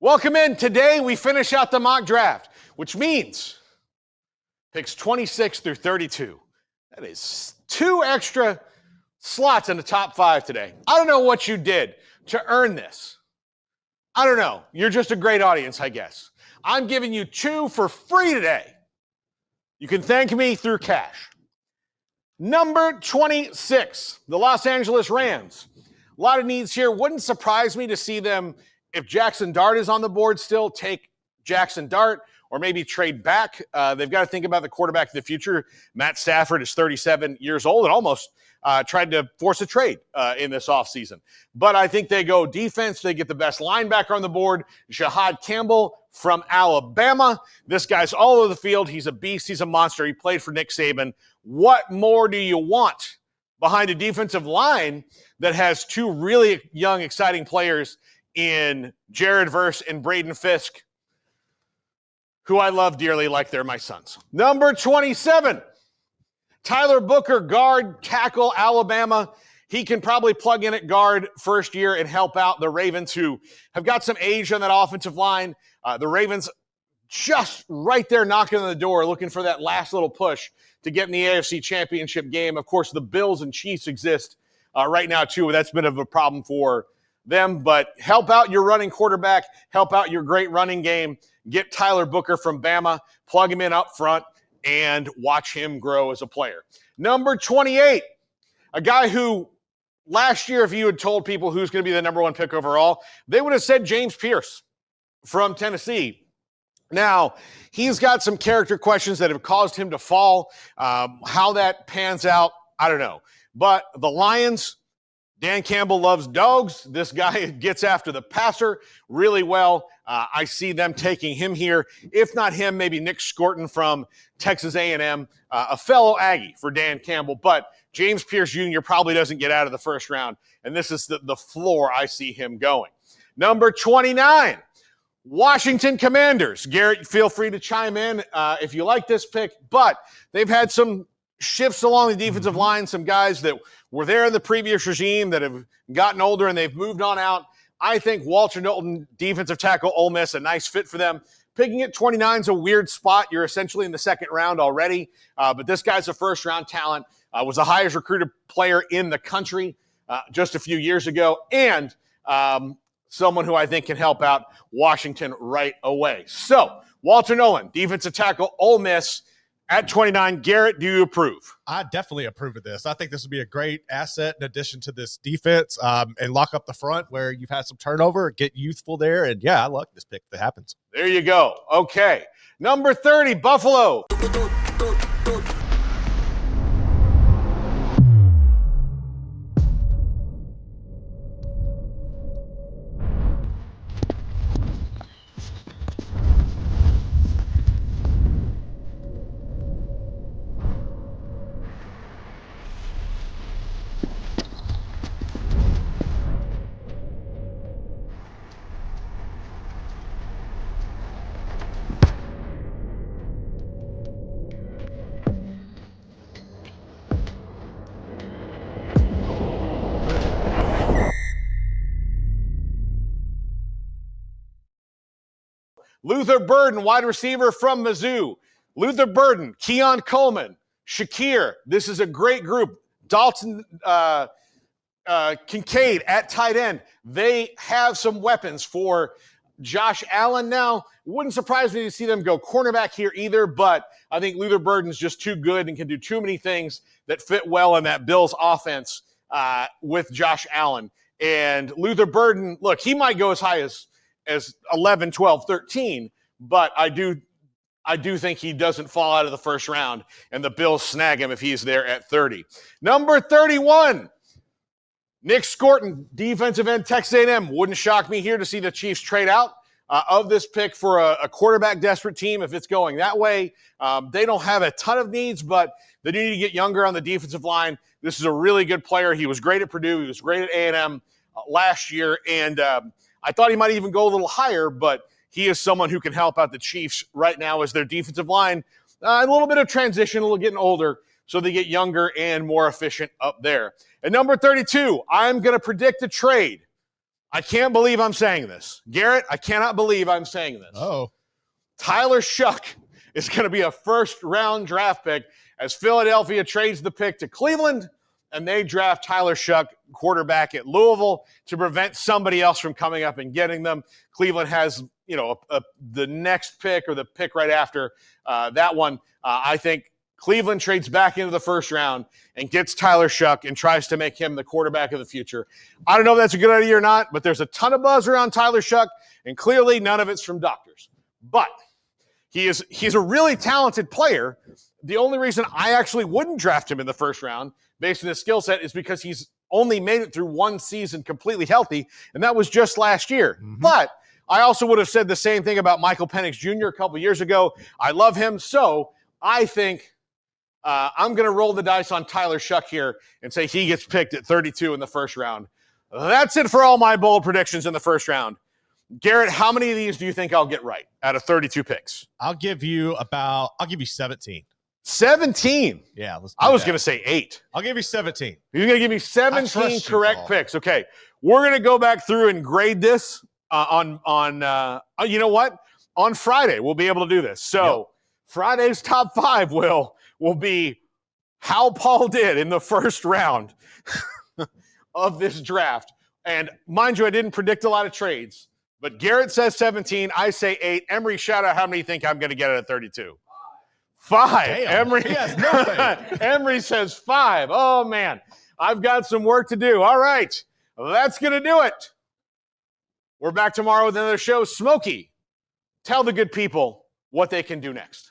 Welcome in. Today we finish out the mock draft, which means picks 26 through 32. That is 2 extra slots in the top 5 today. I don't know what you did to earn this. I don't know. You're just a great audience, I guess. I'm giving you 2 for free today. You can thank me through cash. Number 26, the Los Angeles Rams. A lot of needs here. Wouldn't surprise me to see them, if Jackson Dart is on the board still, take Jackson Dart or maybe trade back. They've got to think about the quarterback of the future. Matt Stafford is 37 years old and almost tried to force a trade in this offseason. But I think they go defense. They get the best linebacker on the board, Shough Campbell from Alabama. This guy's all over the field. He's a beast. He's a monster. He played for Nick Saban. What more do you want behind a defensive line that has 2 really young, exciting players in Jared Verse and Braden Fisk, who I love dearly like they're my sons. Number 27, Tyler Booker, guard, tackle, Alabama. He can probably plug in at guard first year and help out the Ravens, who have got some age on that offensive line. The Ravens just right there knocking on the door, looking for that last little push to get in the AFC Championship game. Of course, the Bills and Chiefs exist right now, too. That's been a problem for them, but help out your running quarterback, help out your great running game, get Tyler Booker from Bama, plug him in up front, and watch him grow as a player. Number 28, a guy who last year, if you had told people who's going to be the number 1 pick overall, they would have said James Pierce from Tennessee. Now, he's got some character questions that have caused him to fall. How that pans out, I don't know. But the Lions, Dan Campbell loves dogs. This guy gets after the passer really well. I see them taking him here. If not him, maybe Nick Scorton from Texas A&M, a fellow Aggie for Dan Campbell. But James Pierce Jr. probably doesn't get out of the first round, and this is the floor I see him going. Number 29, Washington Commanders. Garrett, feel free to chime in if you like this pick, but they've had some shifts along the defensive line, some guys that were there in the previous regime that have gotten older and they've moved on out. I think Walter Knowlton, defensive tackle, Ole Miss, a nice fit for them. Picking at 29 is a weird spot. You're essentially in the second round already, but this guy's a first-round talent, was the highest recruited player in the country just a few years ago, and someone who I think can help out Washington right away. So, Walter Nolan, defensive tackle, Ole Miss, at 29, Garrett, do you approve? I definitely approve of this. I think this would be a great asset in addition to this defense and lock up the front where you've had some turnover, get youthful there. And, yeah, I like this pick if it happens. There you go. Okay. Number 30, Buffalo. Luther Burden, wide receiver from Mizzou. Luther Burden, Keon Coleman, Shakir. This is a great group. Dalton Kincaid at tight end. They have some weapons for Josh Allen now. Wouldn't surprise me to see them go cornerback here either, but I think Luther Burden's just too good and can do too many things that fit well in that Bills offense with Josh Allen. And Luther Burden, look, he might go as high as 11, 12, 13, but I do think he doesn't fall out of the first round, and the Bills snag him if he's there at 30. Number 31, Nick Scorton, defensive end, Texas A&M. Wouldn't shock me here to see the Chiefs trade out of this pick for a quarterback-desperate team if it's going that way. They don't have a ton of needs, but they do need to get younger on the defensive line. This is a really good player. He was great at Purdue. He was great at A&M last year, and I thought he might even go a little higher, but he is someone who can help out the Chiefs right now as their defensive line. A little bit of transition, a little getting older, so they get younger and more efficient up there. At number 32, I'm going to predict a trade. I can't believe I'm saying this. Garrett, I cannot believe I'm saying this. Oh. Tyler Shough is going to be a first-round draft pick as Philadelphia trades the pick to Cleveland, and they draft Tyler Shough, quarterback at Louisville, to prevent somebody else from coming up and getting them. Cleveland has, the next pick or the pick right after that one. I think Cleveland trades back into the first round and gets Tyler Shough and tries to make him the quarterback of the future. I don't know if that's a good idea or not, but there's a ton of buzz around Tyler Shough, and clearly none of it's from doctors. But he's a really talented player. The only reason I actually wouldn't draft him in the first round based on his skill set is because he's only made it through one season completely healthy, and that was just last year. Mm-hmm. But I also would have said the same thing about Michael Penix Jr. a couple years ago. I love him, so I think I'm going to roll the dice on Tyler Shough here and say he gets picked at 32 in the first round. That's it for all my bold predictions in the first round. Garrett, how many of these do you think I'll get right out of 32 picks? I'll give you 17. 17? Yeah. I was going to say 8. I'll give you 17. You're going to give me 17 correct picks. Okay. We're going to go back through and grade this on you know what? On Friday, we'll be able to do this. So Friday's top 5 will be how Paul did in the first round of this draft. And mind you, I didn't predict a lot of trades, but Garrett says 17. I say 8. Emery, shout out how many you think I'm going to get at 32. 5. Damn. Emery, yes, nothing. Emery says 5. Oh, man. I've got some work to do. All right. That's going to do it. We're back tomorrow with another show. Smokey, tell the good people what they can do next.